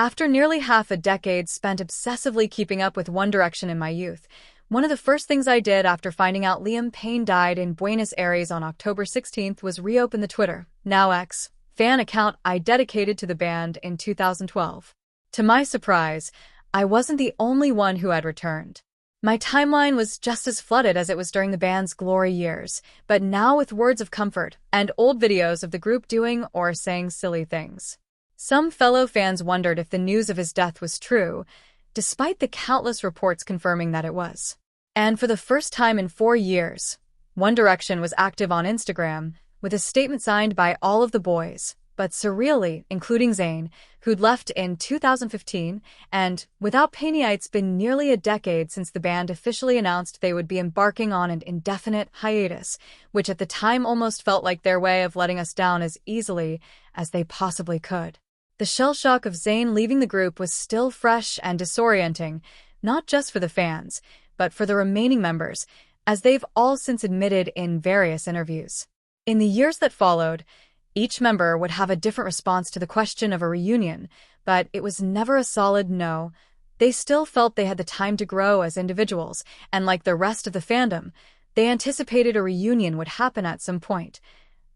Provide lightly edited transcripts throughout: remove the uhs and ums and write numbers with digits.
After nearly half a decade spent obsessively keeping up with One Direction in my youth, one of the first things I did after finding out Liam Payne died in Buenos Aires on October 16th was reopen the Twitter, now X, fan account I dedicated to the band in 2012. To my surprise, I wasn't the only one who had returned. My timeline was just as flooded as it was during the band's glory years, but now with words of comfort and old videos of the group doing or saying silly things. Some fellow fans wondered if the news of his death was true, despite the countless reports confirming that it was. And for the first time in 4 years, One Direction was active on Instagram, with a statement signed by all of the boys, but surreally, including Zayn, who'd left in 2015, and without Payne, it's been nearly a decade since the band officially announced they would be embarking on an indefinite hiatus, which at the time almost felt like their way of letting us down as easily as they possibly could. The shell shock of Zayn leaving the group was still fresh and disorienting, not just for the fans, but for the remaining members, as they've all since admitted in various interviews. In the years that followed, each member would have a different response to the question of a reunion, but it was never a solid no. They still felt they had the time to grow as individuals, and like the rest of the fandom, they anticipated a reunion would happen at some point.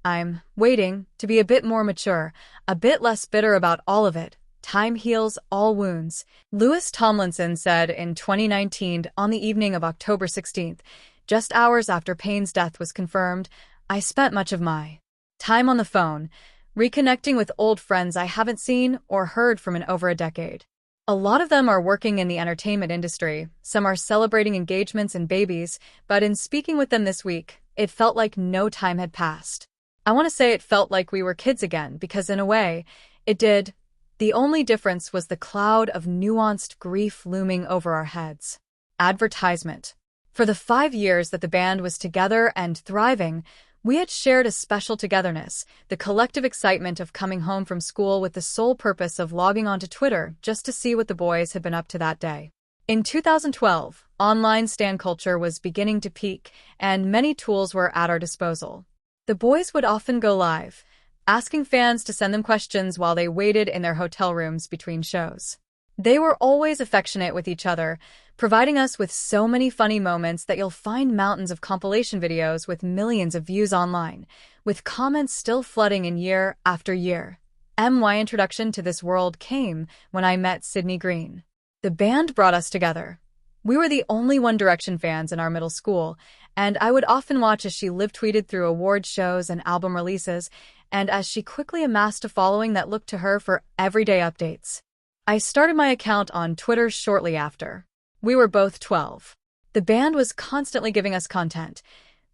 I'm waiting to be a bit more mature, a bit less bitter about all of it. Time heals all wounds. Louis Tomlinson said in 2019 on the evening of October 16th, just hours after Payne's death was confirmed, I spent much of my time on the phone, reconnecting with old friends I haven't seen or heard from in over a decade. A lot of them are working in the entertainment industry, some are celebrating engagements and babies, but in speaking with them this week, it felt like no time had passed. I want to say it felt like we were kids again, because in a way, it did. The only difference was the cloud of nuanced grief looming over our heads. Advertisement. For the 5 years that the band was together and thriving, we had shared a special togetherness, the collective excitement of coming home from school with the sole purpose of logging onto Twitter just to see what the boys had been up to that day. In 2012, online stan culture was beginning to peak, and many tools were at our disposal. The boys would often go live, asking fans to send them questions while they waited in their hotel rooms between shows. They were always affectionate with each other, providing us with so many funny moments that you'll find mountains of compilation videos with millions of views online, with comments still flooding in year after year. My introduction to this world came when I met Sydney Green. The band brought us together. We were the only One Direction fans in our middle school, and I would often watch as she live-tweeted through award shows and album releases, and as she quickly amassed a following that looked to her for everyday updates. I started my account on Twitter shortly after. We were both 12. The band was constantly giving us content.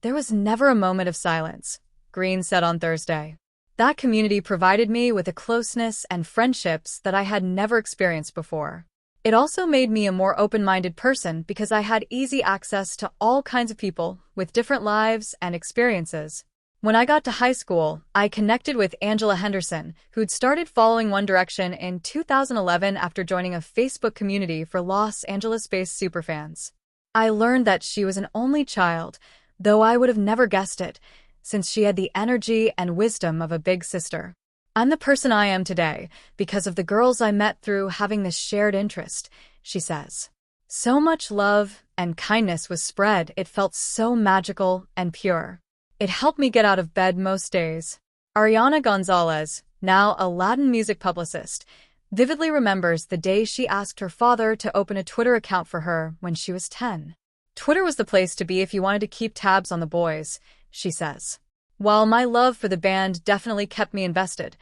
There was never a moment of silence, Green said on Thursday. That community provided me with a closeness and friendships that I had never experienced before. It also made me a more open-minded person because I had easy access to all kinds of people with different lives and experiences. When I got to high school, I connected with Angela Henderson, who'd started following One Direction in 2011 after joining a Facebook community for Los Angeles-based superfans. I learned that she was an only child, though I would have never guessed it, since she had the energy and wisdom of a big sister. I'm the person I am today because of the girls I met through having this shared interest, she says. So much love and kindness was spread, it felt so magical and pure. It helped me get out of bed most days. Ariana Gonzalez, now a Latin music publicist, vividly remembers the day she asked her father to open a Twitter account for her when she was 10. Twitter was the place to be if you wanted to keep tabs on the boys, she says. While my love for the band definitely kept me invested,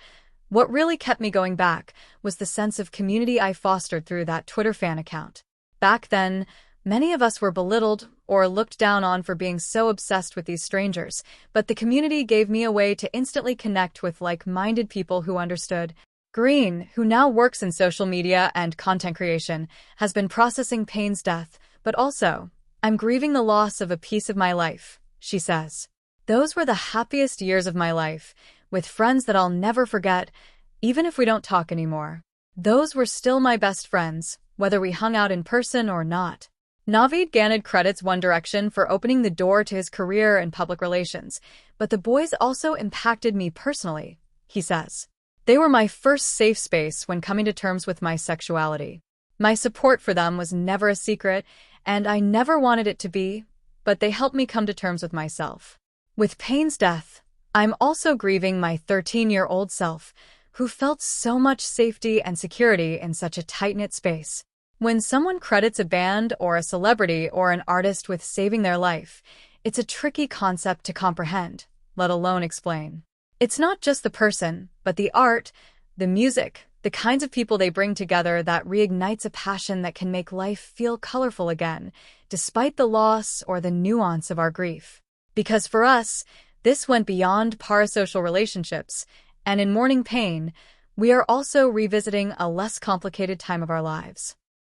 what really kept me going back was the sense of community I fostered through that Twitter fan account. Back then, many of us were belittled or looked down on for being so obsessed with these strangers, but the community gave me a way to instantly connect with like-minded people who understood. Green, who now works in social media and content creation, has been processing Payne's death, but also, I'm grieving the loss of a piece of my life, she says. Those were the happiest years of my life, with friends that I'll never forget, even if we don't talk anymore. Those were still my best friends, whether we hung out in person or not. Naveed Ganad credits One Direction for opening the door to his career in public relations, but the boys also impacted me personally, he says. They were my first safe space when coming to terms with my sexuality. My support for them was never a secret, and I never wanted it to be, but they helped me come to terms with myself. With Payne's death, I'm also grieving my 13-year-old self, who felt so much safety and security in such a tight-knit space. When someone credits a band or a celebrity or an artist with saving their life, it's a tricky concept to comprehend, let alone explain. It's not just the person, but the art, the music, the kinds of people they bring together that reignites a passion that can make life feel colorful again, despite the loss or the nuance of our grief. Because for us, this went beyond parasocial relationships, and in mourning Payne, we are also revisiting a less complicated time of our lives.